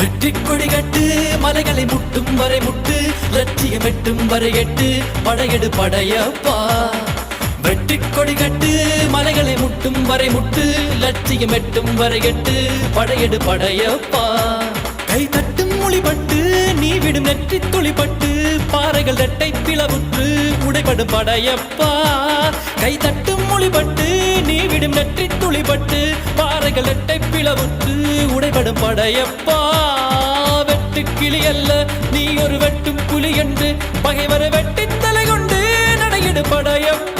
வெற்றி கொடி கட்டு மலைகளை முட்டும் வரை முட்டு லட்சியம் எட்டும் வரை எட்டு படையெடு படையப்பா வெற்றி கொடி கட்டு மலைகளை முட்டும் வரை முட்டு லட்சியம் எட்டும் வரை எட்டு படையெடு படையப்பா கை தட்டும் மொழிபட்டு நீ விடும் நெற்றி துளிப்பட்டு பாறைகள் ரெட்டை பிளவுற்று உடைபடும் படையப்பா கை தட்டும் மொழிபட்டு நீ விடும் நெற்றி துளிப்பட்டு பாறைகள் ரெட்டை பிளவுற்று உடைபடும் படையப்பா வெட்டு கிளி அல்ல நீ ஒரு வெட்டும் புலி என்று பகைவரை வெட்டி தலை கொண்டு நடையிடு படையப்பா